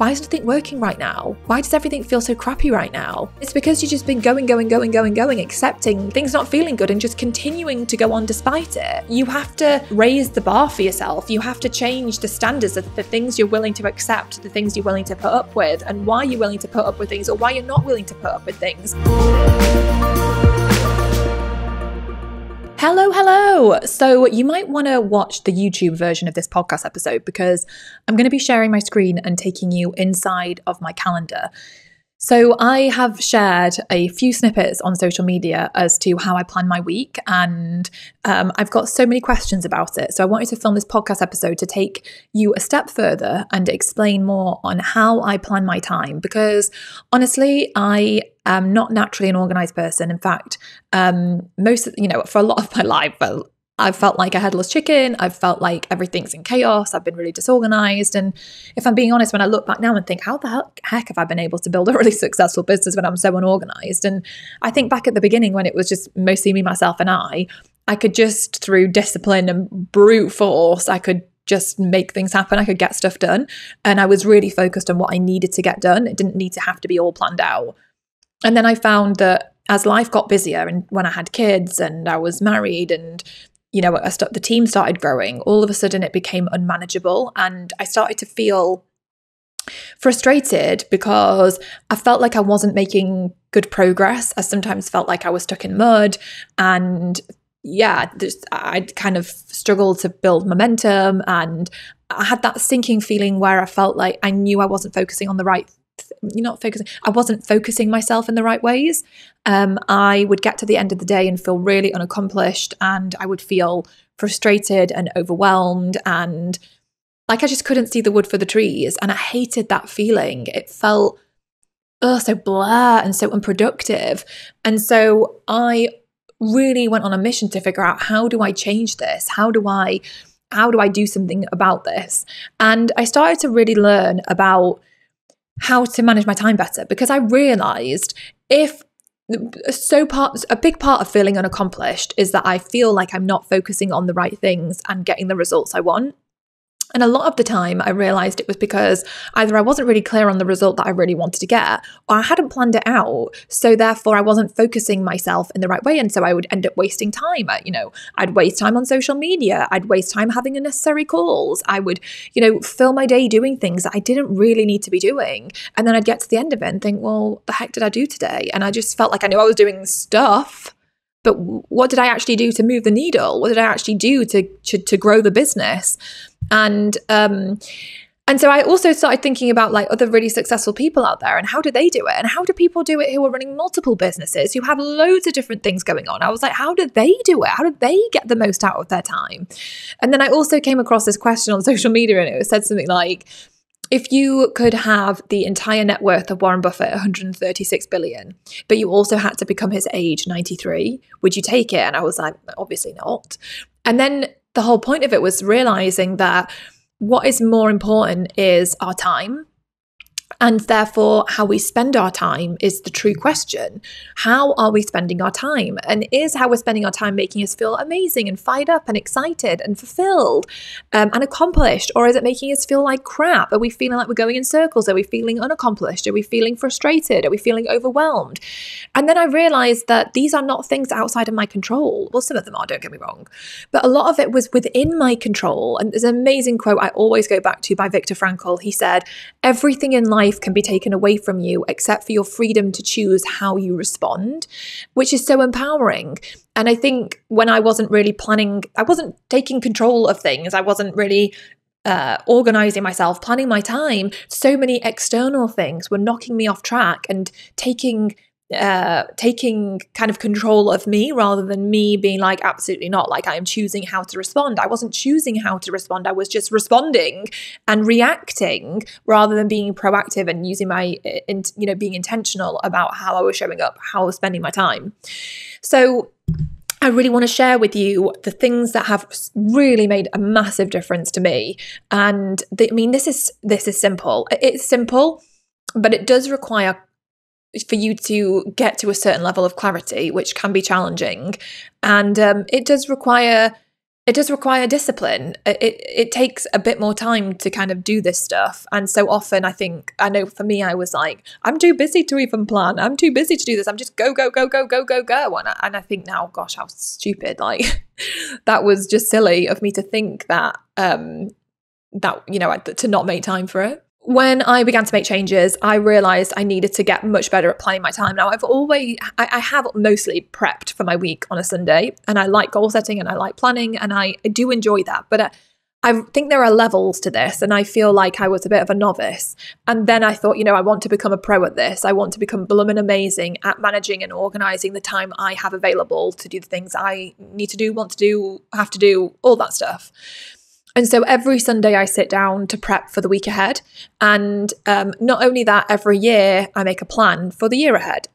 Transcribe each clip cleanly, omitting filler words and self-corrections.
why is nothing working right now? Why does everything feel so crappy right now? It's because you've just been going, accepting things not feeling good and just continuing to go on despite it. You have to raise the bar for yourself. You have to change the standards of the things you're willing to accept, the things you're willing to put up with, and why you're willing to put up with things or why you're not willing to put up with things. Hello. So you might want to watch the YouTube version of this podcast episode because I'm going to be sharing my screen and taking you inside of my calendar. So I have shared a few snippets on social media as to how I plan my week, and I've got so many questions about it. So I wanted to film this podcast episode to take you a step further and explain more on how I plan my time, because honestly, I am not naturally an organized person. In fact, for a lot of my life, I've felt like a headless chicken. I've felt like everything's in chaos. I've been really disorganized. And if I'm being honest, when I look back now and think, how the heck have I been able to build a really successful business when I'm so unorganized? And I think back at the beginning when it was just mostly me, myself, and I could just, through discipline and brute force, I could just make things happen. I could get stuff done. And I was really focused on what I needed to get done. It didn't need to have to be all planned out. And then I found that as life got busier and when I had kids and I was married and the team started growing, all of a sudden it became unmanageable and I started to feel frustrated because I felt like I wasn't making good progress. I sometimes felt like I was stuck in mud and I'd kind of struggled to build momentum, and I had that sinking feeling where I felt like I knew I wasn't focusing on the right I wasn't focusing myself in the right ways. I would get to the end of the day and feel really unaccomplished, and I would feel frustrated and overwhelmed and like I just couldn't see the wood for the trees. And I hated that feeling. It felt so blah and so unproductive. And so I really went on a mission to figure out, how do I change this? How do I do something about this? And I started to really learn about how to manage my time better, because I realized a big part of feeling unaccomplished is that I feel like I'm not focusing on the right things and getting the results I want. And a lot of the time I realized it was because either I wasn't really clear on the result that I really wanted to get, or I hadn't planned it out. So therefore I wasn't focusing myself in the right way. And so I would end up wasting time. I'd waste time on social media. I'd waste time having unnecessary calls. I would, fill my day doing things that I didn't really need to be doing. And then I'd get to the end of it and think, well, the heck did I do today? And I just felt like I knew I was doing stuff, but what did I actually do to move the needle? What did I actually do to grow the business? And so I also started thinking about like other really successful people out there and how do they do it? And how do people do it who are running multiple businesses, who have loads of different things going on? I was like, how do they do it? How do they get the most out of their time? And then I also came across this question on social media, and it said something like, if you could have the entire net worth of Warren Buffett, 136 billion, but you also had to become his age, 93, would you take it? And I was like, obviously not. And then the whole point of it was realizing that what is more important is our time. And therefore, how we spend our time is the true question. How are we spending our time? And is how we're spending our time making us feel amazing and fired up and excited and fulfilled and accomplished? Or is it making us feel like crap? Are we feeling like we're going in circles? Are we feeling unaccomplished? Are we feeling frustrated? Are we feeling overwhelmed? And then I realized that these are not things outside of my control. Well, some of them are, don't get me wrong. But a lot of it was within my control. And there's an amazing quote I always go back to by Viktor Frankl. He said, everything in life can be taken away from you except for your freedom to choose how you respond, which is so empowering. And I think when I wasn't really planning, I wasn't taking control of things, I wasn't really organizing myself, planning my time, so many external things were knocking me off track and taking kind of control of me, rather than me being like, absolutely not, like I am choosing how to respond. I wasn't choosing how to respond. I was just responding and reacting rather than being proactive and using being intentional about how I was showing up, how I was spending my time. So I really want to share with you the things that have really made a massive difference to me. And this is simple. It's simple, but it does require for you to get to a certain level of clarity, which can be challenging. And it does require it does require discipline. It takes a bit more time to kind of do this stuff. And so often I know for me, I was like, I'm too busy to even plan. I'm too busy to do this. I'm just go. And I think now, gosh, how stupid. Like that was just silly of me to think that, to not make time for it. When I began to make changes, I realized I needed to get much better at planning my time. Now, I have mostly prepped for my week on a Sunday, and I like goal setting and I like planning, and I do enjoy that. But I think there are levels to this, and I feel like I was a bit of a novice. And then I thought, I want to become a pro at this. I want to become blooming amazing at managing and organizing the time I have available to do the things I need to do, want to do, have to do, all that stuff. And so every Sunday I sit down to prep for the week ahead. And not only that, every year I make a plan for the year ahead.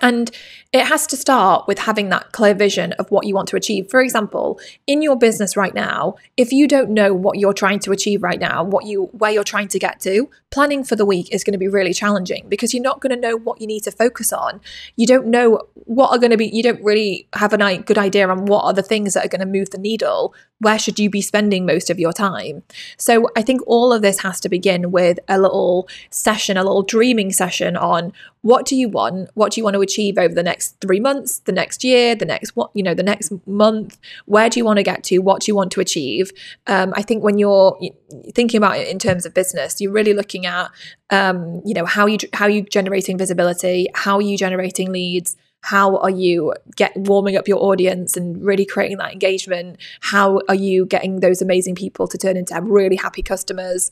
And it has to start with having that clear vision of what you want to achieve. For example, in your business right now, if you don't know what you're trying to achieve right now, where you're trying to get to, planning for the week is going to be really challenging because you're not going to know what you need to focus on. You don't know you don't really have a good idea on what are the things that are going to move the needle. Where should you be spending most of your time? So I think all of this has to begin with a little dreaming session on what do you want? What do you want to achieve over the next 3 months, the next year, the next month? Where do you want to get to? What do you want to achieve? I think when you're thinking about it in terms of business, you're really looking at how you generating visibility, how are you generating leads, how are you warming up your audience and really creating that engagement? How are you getting those amazing people to turn into really happy customers?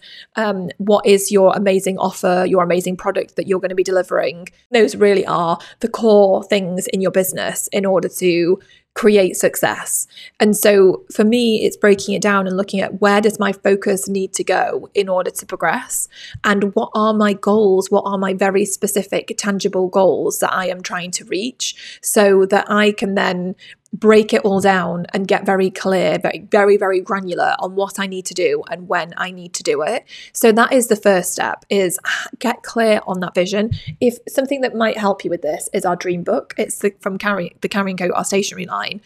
What is your amazing offer, your amazing product that you're going to be delivering? Those really are the core things in your business in order to create success. And so for me, it's breaking it down and looking at where does my focus need to go in order to progress, and what are my goals, what are my very specific tangible goals that I am trying to reach, so that I can then break it all down and get very clear, very, very granular on what I need to do and when I need to do it. So that is the first step, is get clear on that vision. If something that might help you with this is our dream book. It's from Carrie, the Carrie & Co, our stationery line.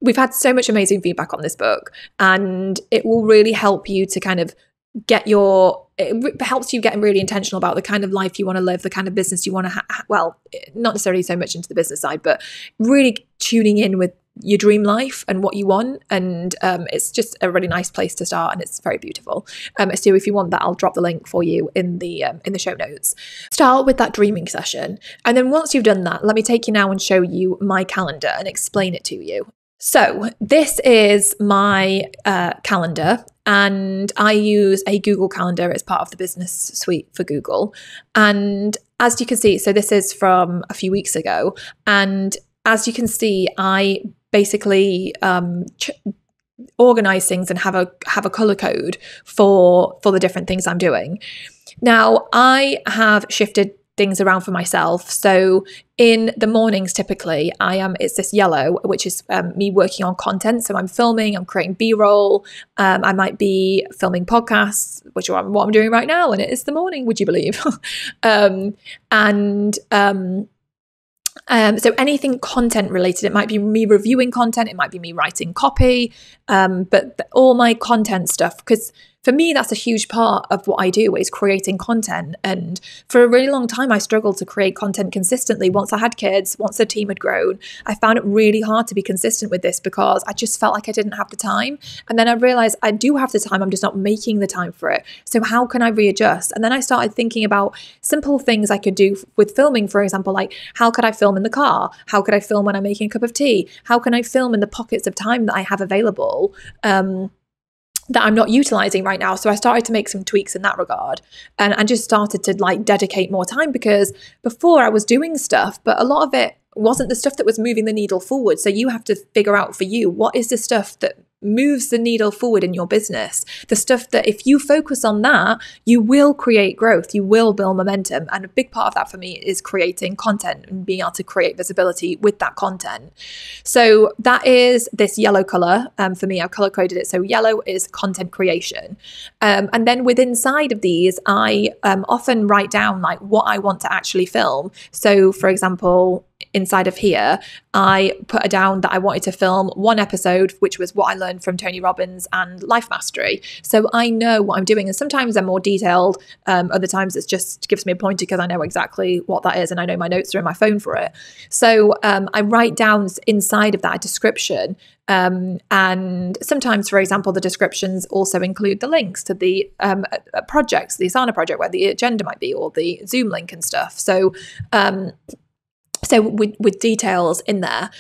We've had so much amazing feedback on this book, and it will really help you to kind of it helps you get really intentional about the kind of life you want to live, the kind of business you want to not necessarily so much into the business side, but really tuning in with your dream life and what you want. And it's just a really nice place to start, and it's very beautiful. So if you want that, I'll drop the link for you in the show notes. Start with that dreaming session, and then once you've done that, let me take you now and show you my calendar and explain it to you. So this is my calendar, and I use a Google Calendar as part of the business suite for Google. And as you can see, so this is from a few weeks ago, and as you can see, I basically organize things and have a color code for the different things I'm doing. Now, I have shifted things around for myself. So in the mornings, typically, it's this yellow, which is me working on content. So I'm filming, I'm creating B-roll. I might be filming podcasts, which is what I'm doing right now. And it is the morning, would you believe? So anything content related, it might be me reviewing content, it might be me writing copy, but all my content stuff, because for me, that's a huge part of what I do, is creating content. And for a really long time, I struggled to create content consistently. Once I had kids, once the team had grown, I found it really hard to be consistent with this because I just felt like I didn't have the time. And then I realized I do have the time, I'm just not making the time for it. So how can I readjust? And then I started thinking about simple things I could do with filming, for example, like how could I film in the car? How could I film when I'm making a cup of tea? How can I film in the pockets of time that I have available? That I'm not utilizing right now. So I started to make some tweaks in that regard, and just started to dedicate more time, because before I was doing stuff, but a lot of it wasn't the stuff that was moving the needle forward. So you have to figure out for you, what is the stuff that moves the needle forward in your business. The stuff that if you focus on that, you will create growth, you will build momentum. And a big part of that for me is creating content and being able to create visibility with that content. So that is this yellow color. For me, I've color coded it. So yellow is content creation. And then within inside of these, I often write down like what I want to actually film. So for example, inside of here, I put down that I wanted to film one episode, which was what I learned from Tony Robbins and Life Mastery. So I know what I'm doing. And sometimes they're more detailed. Other times it just gives me a pointer because I know exactly what that is and I know my notes are in my phone for it. So I write down inside of that a description. And sometimes, for example, the descriptions also include the links to the projects, the Asana project, where the agenda might be, or the Zoom link and stuff. So with details in there.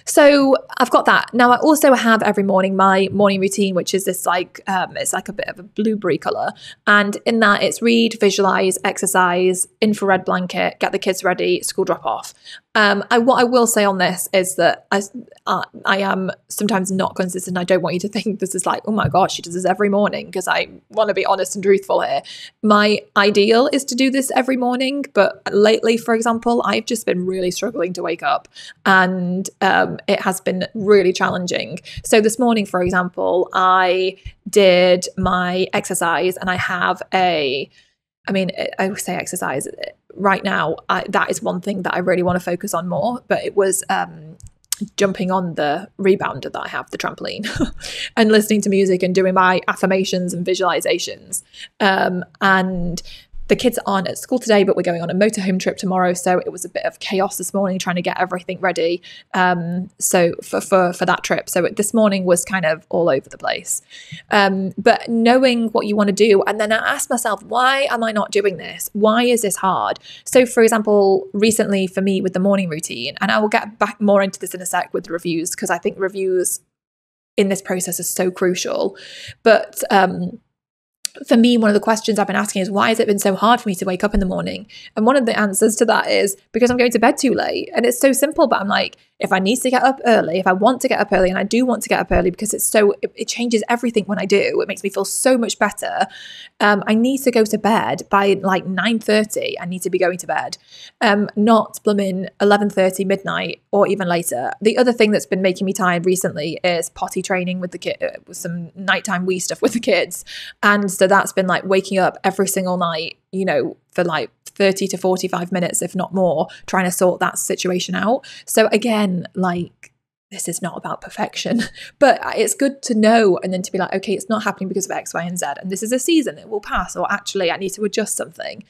So I've got that. Now I also have every morning my morning routine, which is this like, it's like a bit of a blueberry color. And in that it's read, visualize, exercise, infrared blanket, get the kids ready, school drop off. What I will say on this is that I am sometimes not consistent. I don't want you to think this is like, oh my gosh, she does this every morning, because I want to be honest and truthful here. My ideal is to do this every morning, but lately, for example, I've just been really struggling to wake up, and it has been really challenging. So this morning, for example, I did my exercise, and I have I would say exercise right now. That is one thing that I really want to focus on more, but it was jumping on the rebounder that I have, the trampoline, and listening to music and doing my affirmations and visualizations. And the kids aren't at school today, but we're going on a motorhome trip tomorrow. So it was a bit of chaos this morning trying to get everything ready. So for that trip. So this morning was kind of all over the place. But knowing what you want to do. And then I asked myself, why am I not doing this? Why is this hard? So for example, recently for me with the morning routine, and I will get back more into this in a sec with the reviews, because I think reviews in this process is so crucial. But, for me, one of the questions I've been asking is, why has it been so hard for me to wake up in the morning? And one of the answers to that is because I'm going to bed too late. And it's so simple, but I'm like, if I need to get up early, if I want to get up early, and I do want to get up early because it changes everything when I do. It makes me feel so much better. I need to go to bed by like 9:30. I need to be going to bed, not blooming 11:30 midnight or even later. The other thing that's been making me tired recently is potty training with the kid, with some nighttime wee stuff with the kids. And so that's been like waking up every single night, for like 30 to 45 minutes, if not more, trying to sort that situation out. So again, like, this is not about perfection, but it's good to know, and then to be like, okay, it's not happening because of X, Y, and Z, and this is a season, it will pass, or actually I need to adjust something.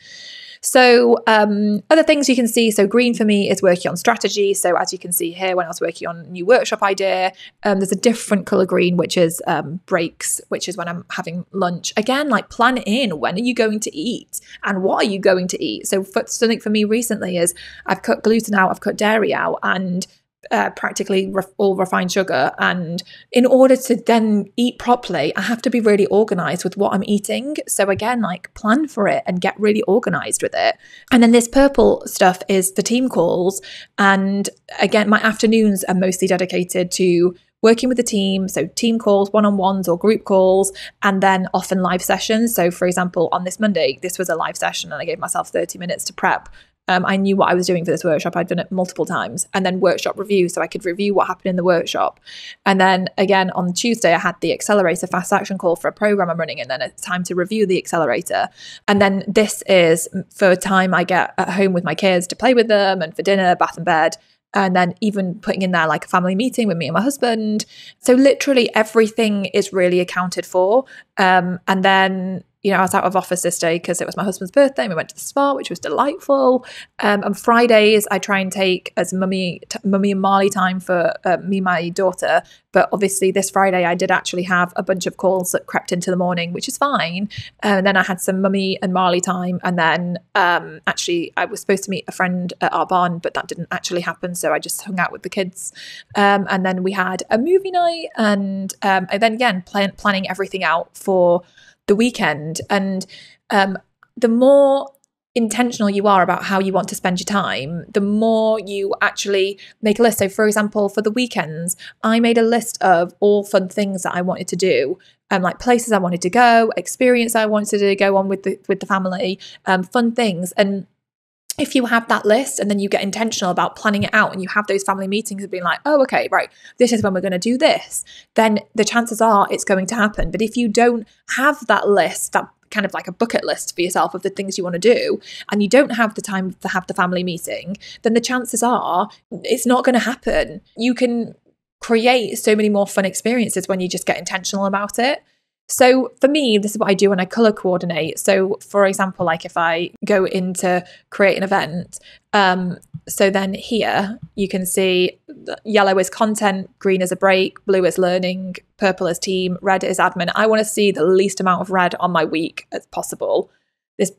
So other things you can see, so green for me is working on strategy. So as you can see here, when I was working on a new workshop idea, there's a different color green, which is breaks, which is when I'm having lunch. Again, like, plan in, when are you going to eat and what are you going to eat? So something for me recently is I've cut gluten out, I've cut dairy out, and practically all refined sugar. And in order to then eat properly, I have to be really organized with what I'm eating. So again, like, plan for it and get really organized with it. And then this purple stuff is the team calls. And again, my afternoons are mostly dedicated to working with the team. So team calls, one-on-ones or group calls, and then often live sessions. So for example, on this Monday, this was a live session and I gave myself 30 minutes to prep. I knew what I was doing for this workshop. I'd done it multiple times. And then workshop review, so I could review what happened in the workshop. And then again, on Tuesday, I had the accelerator fast action call for a program I'm running, and then it's time to review the accelerator. And then this is for time I get at home with my kids to play with them, and for dinner, bath and bed. And then even putting in there like a family meeting with me and my husband. So literally everything is really accounted for. And then, I was out of office this day because it was my husband's birthday and we went to the spa, which was delightful. On Fridays, I try and take as mummy and Marley time for me and my daughter. But obviously this Friday, I did actually have a bunch of calls that crept into the morning, which is fine. And then I had some mummy and Marley time. And then actually I was supposed to meet a friend at our barn, but that didn't actually happen. So I just hung out with the kids. And then we had a movie night, and then again, planning everything out for the weekend. And the more intentional you are about how you want to spend your time, the more you actually make a list. So for example, for the weekends, I made a list of all fun things that I wanted to do, like places I wanted to go, experience I wanted to go on with the family, fun things. And if you have that list and then you get intentional about planning it out and you have those family meetings and being like, oh, okay, right, this is when we're going to do this, then the chances are it's going to happen. But if you don't have that list, that kind of like a bucket list for yourself of the things you want to do, and you don't have the time to have the family meeting, then the chances are it's not going to happen. You can create so many more fun experiences when you just get intentional about it. So for me, this is what I do when I color coordinate. So for example, like if I go into create an event, so then here you can see yellow is content, green is a break, blue is learning, purple is team, red is admin. I want to see the least amount of red on my week as possible. This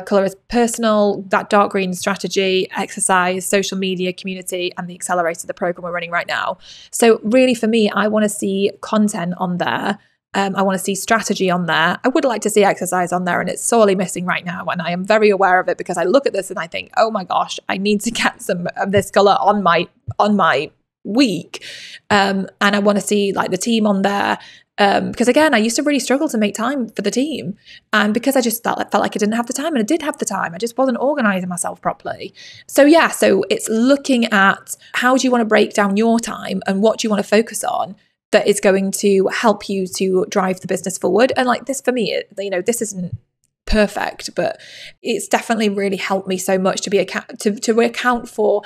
color is personal, that dark green strategy, exercise, social media, community, and the accelerator, the program we're running right now. So really for me, I want to see content on there. I want to see strategy on there. I would like to see exercise on there, and it's sorely missing right now. And I am very aware of it because I look at this and I think, oh my gosh, I need to get some of this color on my week. And I want to see like the team on there. Because again, I used to really struggle to make time for the team. And because I just felt like I didn't have the time, and I did have the time, I just wasn't organizing myself properly. So yeah, so it's looking at how do you want to break down your time and what do you want to focus on that is going to help you to drive the business forward. And like this for me, this isn't perfect, but it's definitely really helped me so much to account for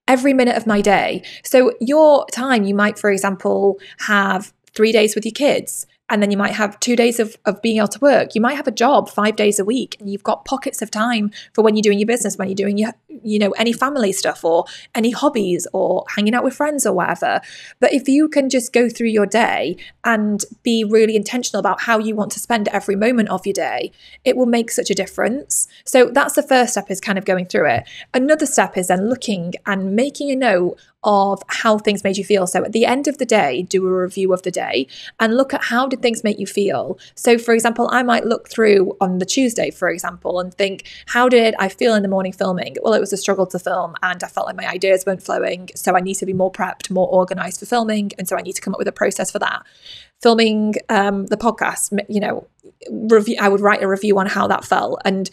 every minute of my day. So your time, you might, for example, have 3 days with your kids, and then you might have 2 days of being able to work. You might have a job 5 days a week, and you've got pockets of time for when you're doing your business, when you're doing your, any family stuff or any hobbies or hanging out with friends or whatever. But if you can just go through your day and be really intentional about how you want to spend every moment of your day, it will make such a difference. So that's the first step, is kind of going through it. Another step is then looking and making a note of how things made you feel. So at the end of the day, do a review of the day and look at how did things make you feel. So for example, I might look through on the Tuesday, for example, and think, how did I feel in the morning filming? Well, it was a struggle to film and I felt like my ideas weren't flowing. So I need to be more prepped, more organized for filming. And so I need to come up with a process for that. Filming the podcast, I would write a review on how that felt. And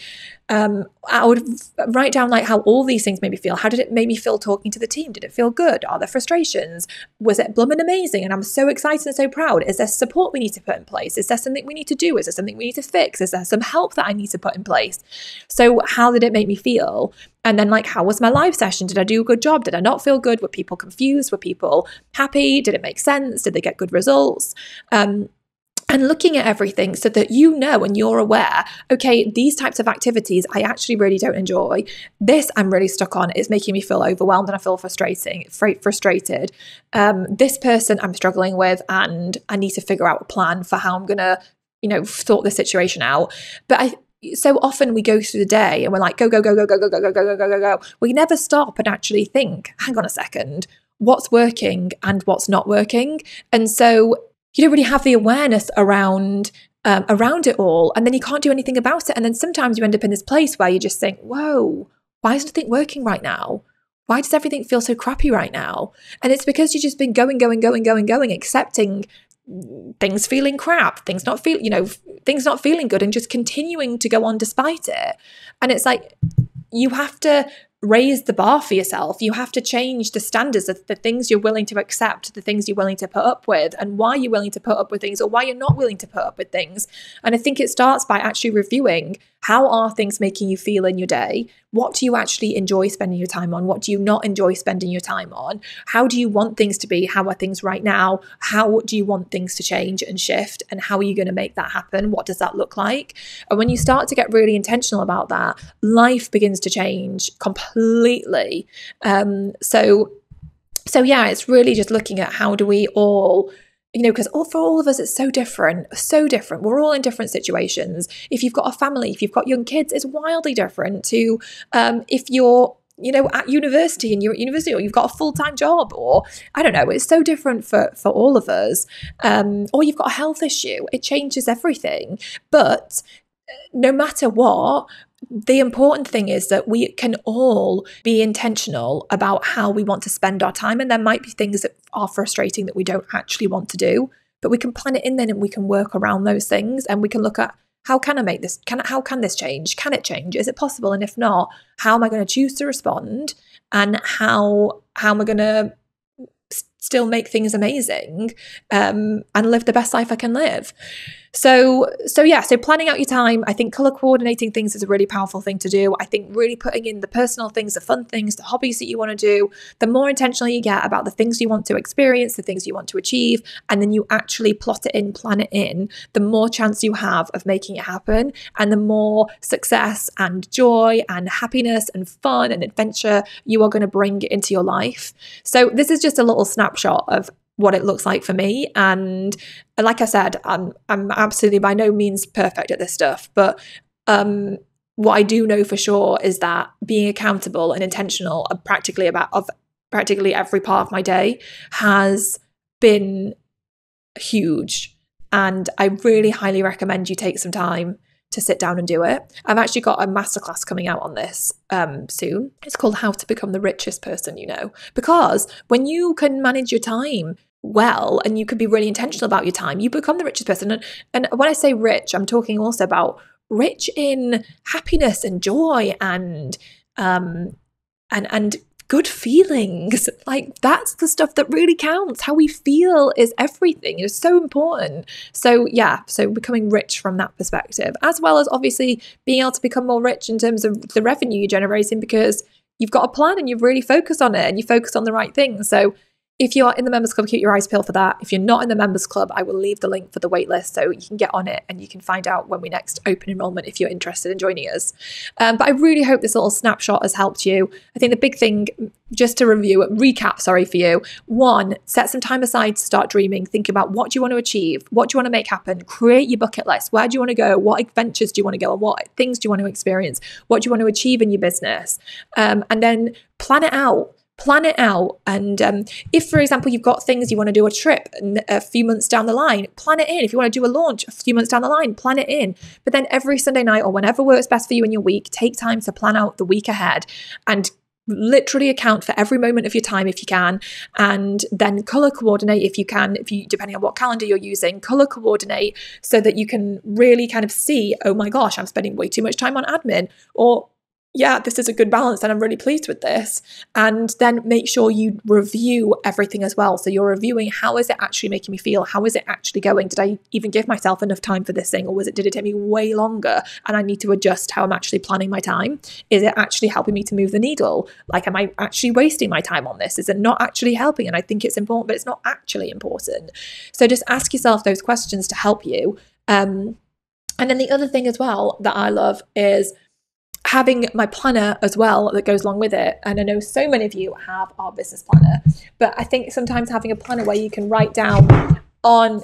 I would write down like how all these things made me feel. How did it make me feel talking to the team? Did it feel good? Are there frustrations? Was it blooming amazing? And I'm so excited and so proud. Is there support we need to put in place? Is there something we need to do? Is there something we need to fix? Is there some help that I need to put in place? So how did it make me feel? And then like, how was my live session? Did I do a good job? Did I not feel good? Were people confused? Were people happy? Did it make sense? Did they get good results? And looking at everything so that and you're aware, okay, these types of activities I actually really don't enjoy. This I'm really stuck on. It's making me feel overwhelmed and I feel frustrated. This person I'm struggling with and I need to figure out a plan for how I'm going to, sort the situation out. But so often we go through the day and we're like, go, go, go, go, go, go, go, go, go, go, go, go. We never stop and actually think, hang on a second, what's working and what's not working. And so you don't really have the awareness around it all, and then you can't do anything about it. And then sometimes you end up in this place where you just think, whoa, why is nothing working right now? Why does everything feel so crappy right now? And it's because you've just been going, accepting things feeling crap, things not feeling good, and just continuing to go on despite it. And it's like, you have to raise the bar for yourself. You have to change the standards of the things you're willing to accept, the things you're willing to put up with, and why you're willing to put up with things or why you're not willing to put up with things. And I think it starts by actually reviewing, how are things making you feel in your day? What do you actually enjoy spending your time on? What do you not enjoy spending your time on? How do you want things to be? How are things right now? How do you want things to change and shift? And how are you going to make that happen? What does that look like? And when you start to get really intentional about that, life begins to change completely. So yeah, it's really just looking at how do we all, because for all of us, it's so different. We're all in different situations. If you've got a family, if you've got young kids, it's wildly different to if you're, at university and you're at university, or you've got a full-time job, or I don't know, it's so different for all of us. Or you've got a health issue. It changes everything. But no matter what, the important thing is that we can all be intentional about how we want to spend our time. And there might be things that are frustrating that we don't actually want to do, but we can plan it in then and we can work around those things, and we can look at, how can I make this? How can this change? Can it change? Is it possible? And if not, how am I going to choose to respond? And how am I going to still make things amazing, and live the best life I can live? So planning out your time. I think color coordinating things is a really powerful thing to do. I think really putting in the personal things, the fun things, the hobbies that you want to do, the more intentional you get about the things you want to experience, the things you want to achieve, and then you actually plot it in, plan it in, the more chance you have of making it happen, and the more success and joy and happiness and fun and adventure you are going to bring into your life. So this is just a little snapshot of what it looks like for me. And like I said, I'm absolutely by no means perfect at this stuff, but what I do know for sure is that being accountable and intentional of practically every part of my day has been huge. And I really highly recommend you take some time to sit down and do it. I've actually got a masterclass coming out on this soon. It's called How to Become the Richest Person You Know. Because when you can manage your time well and you can be really intentional about your time, you become the richest person. And when I say rich, I'm talking also about rich in happiness and joy and good feelings. Like, that's the stuff that really counts. How we feel is everything. It's so important. So becoming rich from that perspective, as well as obviously being able to become more rich in terms of the revenue you're generating, because you've got a plan and you've really focused on it and you focus on the right things. So if you are in the members club, keep your eyes peeled for that. If you're not in the members club, I will leave the link for the waitlist so you can get on it and you can find out when we next open enrollment if you're interested in joining us. But I really hope this little snapshot has helped you. I think the big thing, just to recap for you. 1, set some time aside to start dreaming. Think about what do you want to achieve? What do you want to make happen? Create your bucket list. Where do you want to go? What adventures do you want to go on? What things do you want to experience? What do you want to achieve in your business? And then plan it out. And if, for example, you've got things you want to do, a trip a few months down the line, plan it in. If you want to do a launch a few months down the line, plan it in. But then every Sunday night or whenever works best for you in your week, take time to plan out the week ahead and literally account for every moment of your time if you can, and then color coordinate if you can, depending on what calendar you're using, color coordinate so that you can really kind of see, oh my gosh, I'm spending way too much time on admin, or yeah, this is a good balance and I'm really pleased with this. And then make sure you review everything as well. So you're reviewing, how is it actually making me feel? How is it actually going? Did I even give myself enough time for this thing? Or did it take me way longer and I need to adjust how I'm actually planning my time? Is it actually helping me to move the needle? Like, am I actually wasting my time on this? Is it not actually helping? And I think it's important, but it's not actually important. So just ask yourself those questions to help you. And then the other thing as well that I love is having my planner as well that goes along with it. And I know so many of you have our business planner, but I think sometimes having a planner where you can write down on,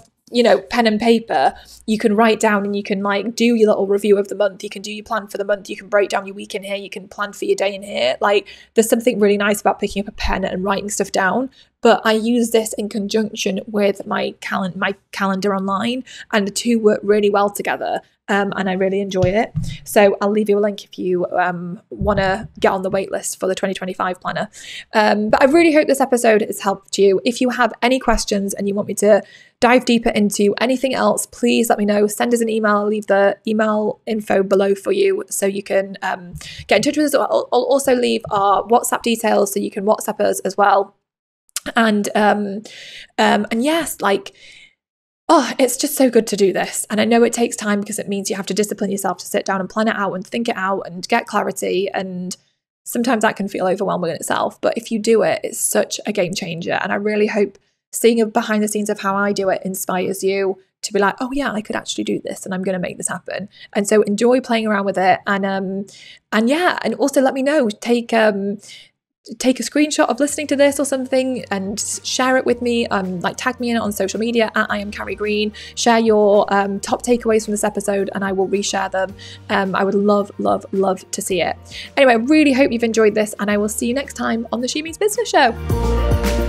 pen and paper, you can write down and you can like do your little review of the month. You can do your plan for the month. You can break down your week in here. You can plan for your day in here. Like, there's something really nice about picking up a pen and writing stuff down. But I use this in conjunction with my calendar online, and the two work really well together. And I really enjoy it. So I'll leave you a link if you want to get on the wait list for the 2025 planner. But I really hope this episode has helped you. If you have any questions and you want me to dive deeper into anything else, please let me know. Send us an email. I'll leave the email info below for you so you can get in touch with us. I'll also leave our WhatsApp details so you can WhatsApp us as well. And yes, it's just so good to do this. And I know it takes time because it means you have to discipline yourself to sit down and plan it out and think it out and get clarity. And sometimes that can feel overwhelming in itself. But if you do it, it's such a game changer. And I really hope seeing a behind the scenes of how I do it inspires you to be like, oh yeah, I could actually do this and I'm going to make this happen. And so enjoy playing around with it. And also let me know, take a screenshot of listening to this or something and share it with me. Tag me in it on social media at I am Carrie Green. Share your top takeaways from this episode and I will reshare them. I would love to see it. Anyway, I really hope you've enjoyed this and I will see you next time on the She Means Business Show.